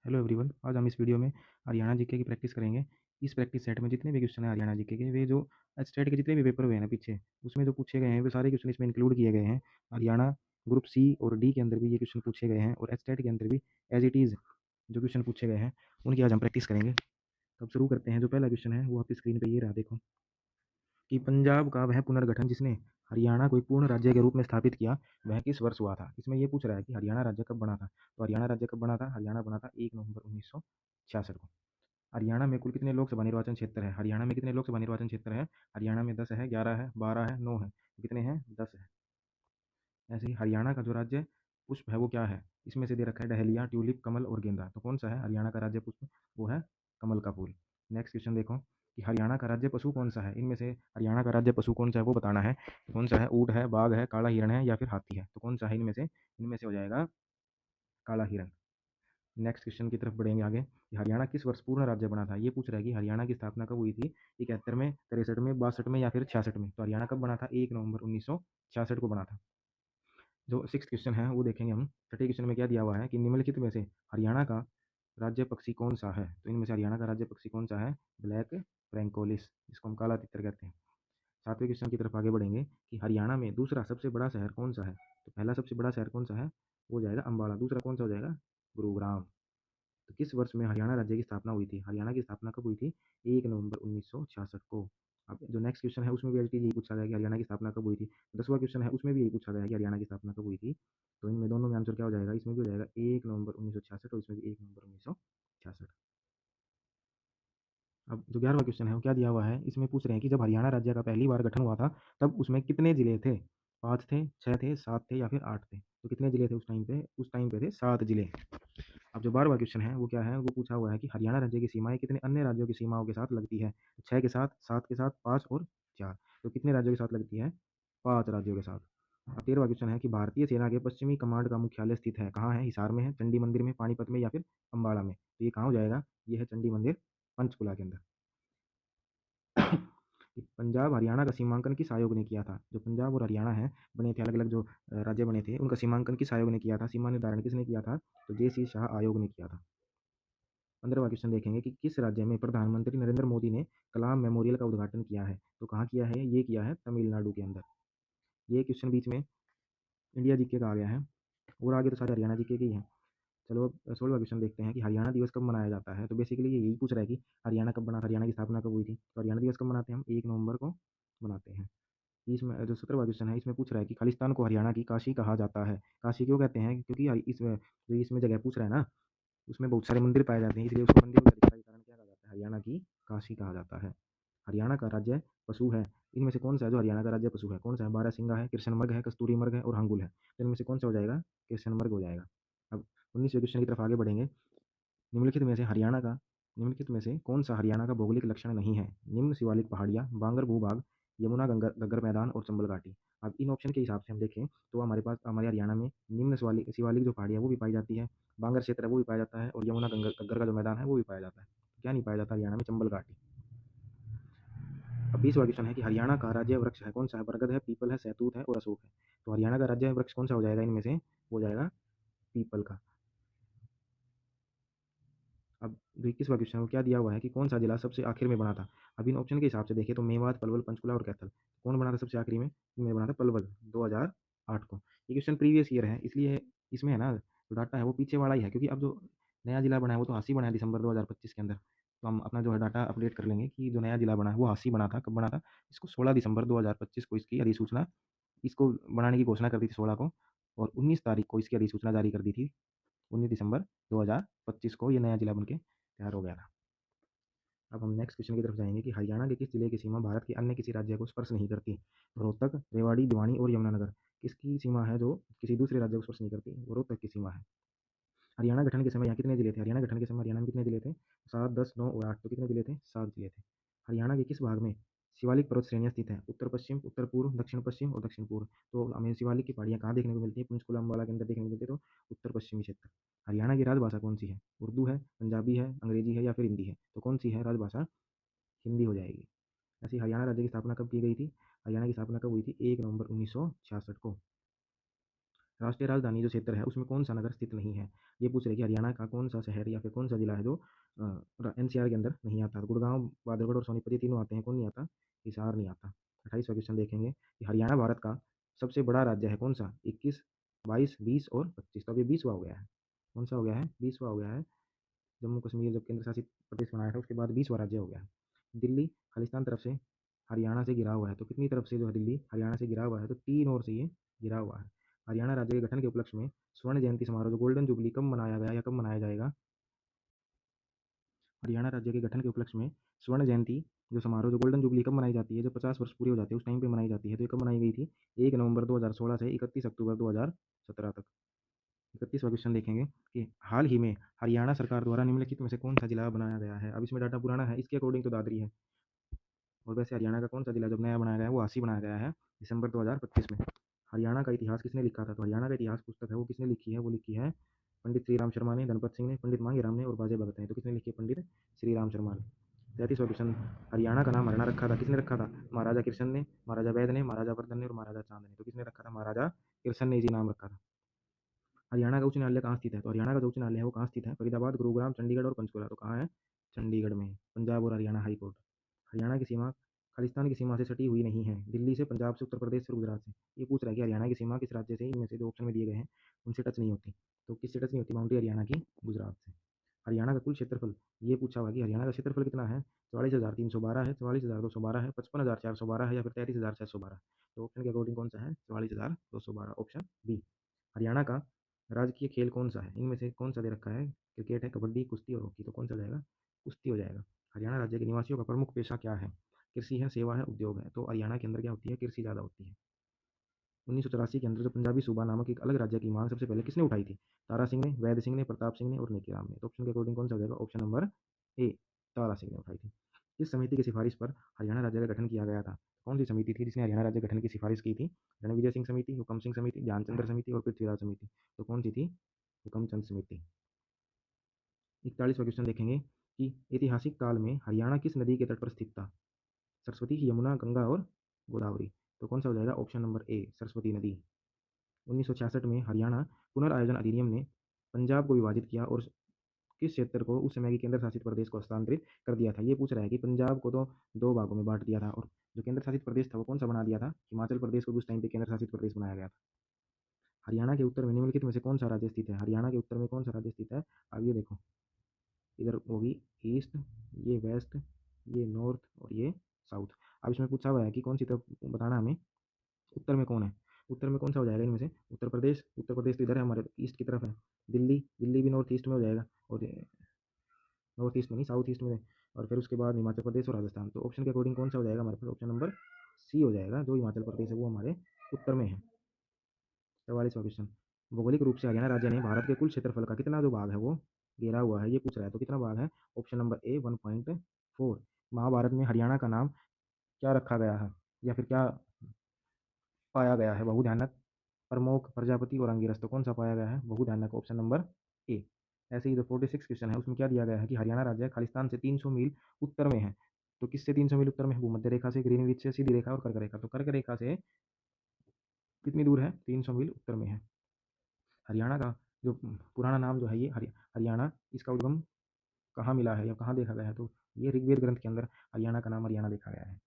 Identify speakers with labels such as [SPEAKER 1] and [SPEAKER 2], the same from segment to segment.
[SPEAKER 1] Hello everyone, आज हम इस वीडियो में हरियाणा जीके की प्रैक्टिस करेंगे। इस प्रैक्टिस सेट में जितने भी क्वेश्चन हैं हरियाणा जीके के, वे जो स्टेट के जितने भी पेपर हुए हैं ना पीछे, उसमें जो पूछे गए हैं वे सारे क्वेश्चन इसमें इंक्लूड किए गए हैं। हरियाणा ग्रुप सी और डी के अंदर भी ये क्वेश्चन पूछे गए हैं और स्टेट के अंदर भी एज इट इज़ जो क्वेश्चन पूछे गए हैं उनकी आज हम प्रैक्टिस करेंगे। तो अब शुरू करते हैं। जो पहला क्वेश्चन है वो आपकी स्क्रीन पर ये रहा, देखो कि पंजाब का वह पुनर्गठन जिसने हरियाणा को एक पूर्ण राज्य के रूप में स्थापित किया, वह किस वर्ष हुआ था। इसमें ये पूछ रहा है कि हरियाणा राज्य कब बना था। तो हरियाणा राज्य कब बना था? हरियाणा बना था 1 नवंबर 1966 को। हरियाणा में कुल कितने लोकसभा निर्वाचन क्षेत्र है? हरियाणा में कितने लोकसभा निर्वाचन क्षेत्र है? हरियाणा में 10 है, 11 है, 12 है, 9 है। तो कितने हैं? 10 है। ऐसे ही हरियाणा का जो राज्य पुष्प है वो क्या है? इसमें से दे रखा है डहेलिया, ट्यूलिप, कमल और गेंदा। तो कौन सा है हरियाणा का राज्य पुष्प? वो है कमल का फूल। नेक्स्ट क्वेश्चन देखो कि हरियाणा का राज्य पशु कौन सा है। इनमें से हरियाणा का राज्य पशु कौन सा है वो बताना है। कौन सा है? ऊँट है, बाघ है, काला हिरण है या फिर हाथी है। तो कौन सा है इनमें से? इनमें से हो जाएगा काला हिरण। नेक्स्ट क्वेश्चन की तरफ बढ़ेंगे आगे कि हरियाणा किस वर्ष पूर्ण राज्य बना था। ये पूछ रहा है कि हरियाणा की स्थापना कब हुई थी? 71 में, 63 में, 62 में या फिर 66 में। तो हरियाणा कब बना था? 1 नवंबर 1966 को बना था। जो सिक्स क्वेश्चन है वो देखेंगे हम। छठे क्वेश्चन में क्या दिया हुआ है कि निम्नलिखित में से हरियाणा का राज्य पक्षी कौन सा है। तो इनमें से हरियाणा का राज्य पक्षी कौन सा है? ब्लैक फ्रैंकोलिस, जिसको हम काला तितर कहते हैं। सातवें क्वेश्चन की तरफ आगे बढ़ेंगे कि हरियाणा में दूसरा सबसे बड़ा शहर कौन सा है। तो पहला सबसे बड़ा शहर कौन सा है? वो जाएगा अम्बाला। दूसरा कौन सा हो जाएगा? गुरुग्राम। तो किस वर्ष में हरियाणा राज्य की स्थापना हुई थी? हरियाणा की स्थापना कब हुई थी? 1 नवंबर 1966 को। अब जो नेक्स्ट क्वेश्चन है उसमें भी यही पूछा गया कि हरियाणा की स्थापना कब हुई थी। 10वां क्वेश्चन है उसमें भी यही पूछा गया है कि हरियाणा की स्थापना कब हुई थी। तो इनमें दोनों में आंसर क्या हो जाएगा? इसमें भी हो जाएगा 1 नवंबर 1966 और इसमें भी 1 नवंबर 1966। अब जो 11वां क्वेश्चन है वो क्या दिया हुआ है? इसमें पूछ रहे हैं कि जब हरियाणा राज्य का पहली बार गठन हुआ था तब उसमें कितने जिले थे? 5 थे, 6 थे, 7 थे या फिर 8 थे। तो कितने जिले थे उस टाइम पे? उस टाइम पे थे 7 जिले। अब जो 12वां क्वेश्चन है वो क्या है? वो पूछा हुआ है कि हरियाणा राज्य की सीमाएँ कितने अन्य राज्यों की सीमाओं के साथ लगती है? 6 के साथ, 7 के साथ, 5 और 4। तो कितने राज्यों के साथ लगती है? 5 राज्यों के साथ। अब 13वां क्वेश्चन है कि भारतीय सेना के पश्चिमी कमांड का मुख्यालय स्थित है कहाँ है? हिसार में है, चंडी मंदिर में, पानीपत में या फिर अम्बाला में। तो ये कहाँ हो जाएगा? ये है चंडी मंदिर, पंचकुला के अंदर। पंजाब हरियाणा का सीमांकन किस आयोग ने किया था? जो पंजाब और हरियाणा है बने थे, अलग अलग जो राज्य बने थे, उनका सीमांकन किस आयोग ने किया था? सीमा निर्धारण किसने किया था? तो जे.सी. शाह आयोग ने किया था। 15वां क्वेश्चन देखेंगे कि किस राज्य में प्रधानमंत्री नरेंद्र मोदी ने कलाम मेमोरियल का उद्घाटन किया है। तो कहाँ किया है? ये किया है तमिलनाडु के अंदर। ये क्वेश्चन बीच में इंडिया जीके का आ गया है और आगे तो सारे हरियाणा जीके के ही हैं। चलो अब 16वां क्वेश्चन देखते हैं कि हरियाणा दिवस कब मनाया जाता है। तो बेसिकली ये यही पूछ रहा है कि हरियाणा कब बना था, हरियाणा की स्थापना कब हुई थी। तो हरियाणा दिवस कब मनाते हैं हम? 1 नवंबर को मनाते हैं। इसमें जो 17वां क्वेश्चन है इसमें पूछ रहा है कि खालिस्तान को हरियाणा की काशी कहा जाता है। काशी क्यों कहते हैं? क्योंकि इसमें जो इसमें जगह पूछ रहा है ना, उसमें बहुत सारे मंदिर पाए जाते हैं, इसलिए उसको मंदिरों का कारण क्या कहा जाता है? हरियाणा की काशी कहा जाता है। हरियाणा का राज्य पशु है। इनमें से कौन सा है जो हरियाणा का राज्य पशु है? कौन सा है? बारहसिंगा है, कृष्णमृग है, कस्तूरी मृग है और हंगुल है। तो इनमें से कौन सा हो जाएगा? कृष्णमृग हो जाएगा। अब 19वें क्वेश्चन की तरफ आगे बढ़ेंगे। निम्नलिखित में से हरियाणा का निम्नलिखित में से कौन सा हरियाणा का भौगोलिक लक्षण नहीं है? निम्न शिवालिक पहाड़ियाँ, बांगर भूभाग, यमुना गंगा गग्गर मैदान और चंबल घाटी। अब इन ऑप्शन के हिसाब से हम देखें तो हमारे पास हमारे हरियाणा में निम्न शिवालिक शिवालिक जो पहाड़ियाँ वो भी पाई जाती है, बांगर क्षेत्र है वो भी पाया जाता है और यमुना गंगा गग्गर का जो मैदान है वो भी पाया जाता है। क्या नहीं पाया जाता हरियाणा में? चंबल घाटी। अब 20वां क्वेश्चन है कि हरियाणा का राज्य वृक्ष है कौन सा है? बरगद है, पीपल है, सहतूत है और अशोक है। तो हरियाणा का राज्य वृक्ष कौन सा हो जाएगा इनमें से? हो जाएगा पीपल का। अब 21वां क्वेश्चन को क्या दिया हुआ है कि कौन सा जिला सबसे आखिर में बना था। अब इन ऑप्शन के हिसाब से देखें तो मेवात, पलवल, पंचकुला और कैथल। कौन बना था सबसे आखिरी में? इनमें बना था पलवल 2008 को। ये क्वेश्चन प्रीवियस ईयर है, इसलिए इसमें है ना जो डाटा है वो पीछे वाला ही है, क्योंकि अब जो नया जिला बना है वो तो हासी बना है दिसंबर 2025 के अंदर। तो हम अपना जो है डाटा अपडेट कर लेंगे कि जो नया जिला बना है वो हासी बना था। कब बना था? इसको 16 दिसंबर 2025 को इसकी अधिसूचना इसको बनाने की घोषणा कर दी थी 16 को, और 19 तारीख को इसकी अधिसूचना जारी कर दी थी। 19 दिसंबर 2025 को ये नया जिला बन के तैयार हो गया था। अब हम नेक्स्ट क्वेश्चन की तरफ जाएंगे कि हरियाणा के किस जिले की सीमा भारत के अन्य किसी राज्य को स्पर्श नहीं करती। रोहतक, रेवाड़ी, भिवानी और यमुनानगर। किसकी सीमा है जो किसी दूसरे राज्य को स्पर्श नहीं करती? वो रोहतक की सीमा है। हरियाणा गठन के समय यहाँ कितने जिले थे? हरियाणा गठन के समय हरियाणा में कितने जिले थे? 7, 10, 9 और 8। तो कितने जिले थे? 7 जिले थे। हरियाणा के किस भाग में शिवालिक पर्वत श्रेणियाँ स्थित हैं? उत्तर पश्चिम, उत्तर पूर्व, दक्षिण पश्चिम और दक्षिण पूर्व। तो हमें शिवालिक की पहाड़ियाँ कहाँ देखने को मिलती है? पंचकुला अम्बाला के अंदर देखने को मिलती है, तो उत्तर पश्चिमी क्षेत्र। हरियाणा की राजभाषा कौन सी है? उर्दू है, पंजाबी है, अंग्रेजी है या फिर हिंदी है। तो कौन सी है राजभाषा? हिंदी हो जाएगी। ऐसी हरियाणा राज्य की स्थापना कब की गई थी? हरियाणा की स्थापना कब हुई थी? 1 नवंबर 1966 को। राष्ट्रीय राजधानी जो क्षेत्र है उसमें कौन सा नगर स्थित नहीं है। ये पूछ रहे कि हरियाणा का कौन सा शहर या फिर कौन सा जिला है जो एनसीआर के अंदर नहीं आता। तो गुड़गांव, बांधवगढ़ और सोनीपत तीनों आते हैं, कौन नहीं आता, हिसार नहीं आता। 28वां क्वेश्चन देखेंगे कि हरियाणा भारत का सबसे बड़ा राज्य है कौन सा। 21, 22, 20 और 25। तो अभी 20वां हो गया है। कौन सा हो गया है, 20वां हो गया है। जम्मू कश्मीर जब केंद्र शासित प्रदेश बनाया था उसके बाद 20वां राज्य हो गया है। दिल्ली खालिस्तान तरफ से हरियाणा से घिरा हुआ है। तो कितनी तरफ से जो है दिल्ली हरियाणा से घिरा हुआ है, तो 3 ओर से ये घिरा हुआ है। हरियाणा राज्य के गठन के उपलक्ष्य में स्वर्ण जयंती समारोह जो गोल्डन जुबली कब मनाया गया या कब मनाया जाएगा। हरियाणा राज्य के गठन के उपलक्ष्य में स्वर्ण जयंती जो समारोह जो गोल्डन जुबली कब मनाई जाती है, जब 50 वर्ष पूरे हो जाते हैं उस टाइम पे मनाई जाती है। तो ये कब मनाई गई थी, 1 नवंबर 2016 से 31 अक्टूबर 2017 तक। 31वां क्वेश्चन देखेंगे कि हाल ही में हरियाणा सरकार द्वारा निम्नलिखित में से कौन सा जिला बनाया गया है। अब इसमें डाटा पुराना है, इसके अकॉर्डिंग तो दादरी है। और वैसे हरियाणा का कौन सा जिला जब नया बनाया गया है वो आसी बनाया गया है दिसंबर 2025 में। हरियाणा का इतिहास किसने लिखा था। तो हरियाणा का इतिहास पुस्तक है वो किसने लिखी है, वो लिखी है पंडित श्री राम शर्मा ने, धनपत सिंह ने, पंडित मांगेराम ने और बाजे भगत ने। तो किसने लिखी है, पंडित श्री राम शर्मा ने। 33वां क्वेश्चन, हरियाणा का नाम हरियाणा रखा था किसने रखा था। महाराजा कृष्ण ने, महाराजा वैद ने, महाराजा वर्धन ने और महाराजा चांद ने। तो किसने रखा था, महाराजा कृष्ण ने जी नाम रखा था। हरियाणा का उच्च न्यायालय कहाँ स्थित है। तो हरियाणा का जो उच्च न्यायालय है वो कहाँ स्थित है, फरीदाबाद, गुरुग्राम, चंडीगढ़ और पंचकुला। तो कहाँ है, चंडीगढ़ में। पंजाब और हरियाणा हाई कोर्ट। हरियाणा की सीमा खालिस्तान की सीमा से सटी हुई नहीं है, दिल्ली से, पंजाब से, उत्तर प्रदेश से, गुजरात से। ये पूछ रहा है कि हरियाणा की सीमा किस राज्य से, इनमें से जो ऑप्शन में दिए गए हैं उनसे टच नहीं होती। तो किससे टच नहीं होती, बाउंड्री हरियाणा की गुजरात से। हरियाणा का कुल क्षेत्रफल, ये पूछा हुआ कि हरियाणा का क्षेत्रफल कितना है। 44,312 है, 44,212 है, 55,412 है या फिर 33,612। तो ऑप्शन के अकॉर्डिंग कौन सा है, 44,212, ऑप्शन बी। हरियाणा का राजकीय खेल कौन सा है, इनमें से कौन सा दे रखा है, क्रिकेट है, कबड्डी, कुश्ती और हॉकी। तो कौन सा जाएगा, कुश्ती हो जाएगा। हरियाणा राज्य के निवासियों का प्रमुख पेशा क्या है, कृषि है, सेवा है, उद्योग है। तो हरियाणा के अंदर क्या होती है, कृषि ज़्यादा होती है। 1984 के अंदर जो पंजाबी सूबा नामक एक अलग राज्य की मांग सबसे पहले किसने उठाई थी। तारा सिंह ने, वैद सिंह ने, प्रताप सिंह ने और नेकीराम ने। तो ऑप्शन के अकॉर्डिंग कौन सा हो जाएगा, option number A, Tara Singh ने उठाई थी। किस समिति की सिफारिश पर हरियाणा राज्य का गठन किया गया था। कौन सी समिति थी जिसने हरियाणा राज्य गठन की सिफारिश की थी। रणविजय सिंह समिति, हुकम सिंह समिति, ध्यानचंद्र समिति और पृथ्वीराज समिति। तो कौन सी थी, हुकमचंद समिति। 41वां क्वेश्चन देखेंगे कि ऐतिहासिक काल में हरियाणा किस नदी के तट पर स्थित था। सरस्वती, यमुना, गंगा और गोदावरी। तो कौन सा हो जाएगा, ऑप्शन नंबर ए, सरस्वती नदी। 1966 में हरियाणा पुनर्आयोजन अधिनियम ने पंजाब को विभाजित किया और किस क्षेत्र को उस समय के केंद्र शासित प्रदेश को हस्तांतरित कर दिया था। ये पूछ रहा है कि पंजाब को तो 2 भागों में बांट दिया था और जो केंद्र शासित प्रदेश था वो कौन सा बना दिया था, हिमाचल प्रदेश को उस टाइम पे केंद्र शासित प्रदेश बनाया गया था। हरियाणा के उत्तर में निम्नलिखित में से कौन सा राज्य स्थित है। हरियाणा के उत्तर में कौन सा राज्य स्थित है। अब ये देखो, इधर होगी ईस्ट, ये वेस्ट, ये नॉर्थ और ये साउथ। अब इसमें पूछा हुआ है कि कौन सी तरफ बताना हमें, उत्तर में कौन है। उत्तर में कौन सा हो जाएगा इनमें से, उत्तर प्रदेश। उत्तर प्रदेश तो इधर है हमारे ईस्ट की तरफ है। दिल्ली, दिल्ली भी नॉर्थ ईस्ट में हो जाएगा और नॉर्थ ईस्ट में नहीं, साउथ ईस्ट में। और फिर उसके बाद हिमाचल प्रदेश और राजस्थान। तो ऑप्शन के अकॉर्डिंग कौन सा हो जाएगा हमारे पास, ऑप्शन नंबर सी हो जाएगा, जो हिमाचल प्रदेश है वो हमारे उत्तर में है। 44वां क्वेश्चन, भौगोलिक रूप से हरियाणा राज्य ने भारत के कुल क्षेत्रफल का कितना जो भाग है वो घेरा हुआ है। ये पूछ रहा है, तो कितना भाग है, ऑप्शन नंबर ए, 1.4। महाभारत में हरियाणा का नाम क्या रखा गया है या फिर क्या पाया गया है, बहुध्यानक, प्रमोक, प्रजापति और अंगिरस। तो कौन सा पाया गया है, बहुध्यानक, ऑप्शन नंबर ए। ऐसे ही जो 46 क्वेश्चन है उसमें क्या दिया गया है कि हरियाणा राज्य खालिस्तान से 300 मील उत्तर में है। तो किससे 300 मील उत्तर में है, भूमध्य रेखा से, ग्रीनविच से, सीधी रेखा और कर्क रेखा। तो कर्क रेखा से कितनी दूर है, 300 मील उत्तर में है। हरियाणा का जो पुराना नाम जो है ये हरियाणा, इसका उद्गम कहाँ मिला है या कहाँ देखा गया है। तो ये ऋग्वेद ग्रंथ के अंदर हरियाणा का नाम हरियाणा देखा गया है।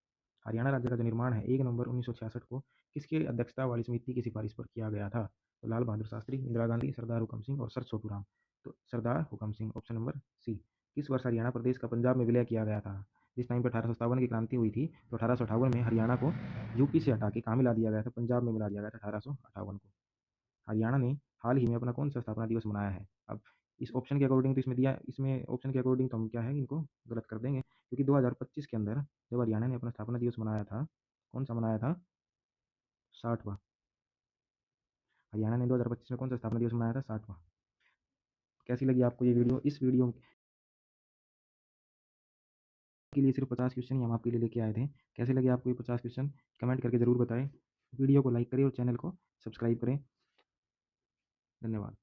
[SPEAKER 1] हरियाणा राज्य का जो निर्माण है 1 नवंबर 1966 को किसकी अध्यक्षता वाली समिति की सिफारिश पर किया गया था। तो लाल बहादुर शास्त्री, इंदिरा गांधी, सरदार हुकम सिंह और सर छोटूराम। तो सरदार हुकम सिंह, ऑप्शन नंबर सी। किस वर्ष हरियाणा प्रदेश का पंजाब में विलय किया गया था। जिस टाइम पर 1857 की क्रांति हुई थी तो 1858 में हरियाणा को यूपी से हटा के कहाँ मिला दिया गया था, पंजाब में मिला दिया गया था 1858 को। हरियाणा ने हाल ही में अपना कौन सा स्थापना दिवस मनाया है। अब इस ऑप्शन के अकॉर्डिंग तो इसमें दिया, इसमें ऑप्शन के अकॉर्डिंग तो हम क्या है इनको गलत कर देंगे, क्योंकि 2025 के अंदर जब हरियाणा ने अपना स्थापना दिवस मनाया था, कौन सा मनाया था, 60वां। हरियाणा ने 2025 में कौन सा स्थापना दिवस मनाया था, 60वां। कैसी लगी आपको ये वीडियो। इस वीडियो के लिए सिर्फ 50 क्वेश्चन ही हम आपके लिए लेके आए थे। कैसे लगे आपको ये 50 क्वेश्चन, कमेंट करके ज़रूर बताएं। वीडियो को लाइक करें और चैनल को सब्सक्राइब करें। धन्यवाद।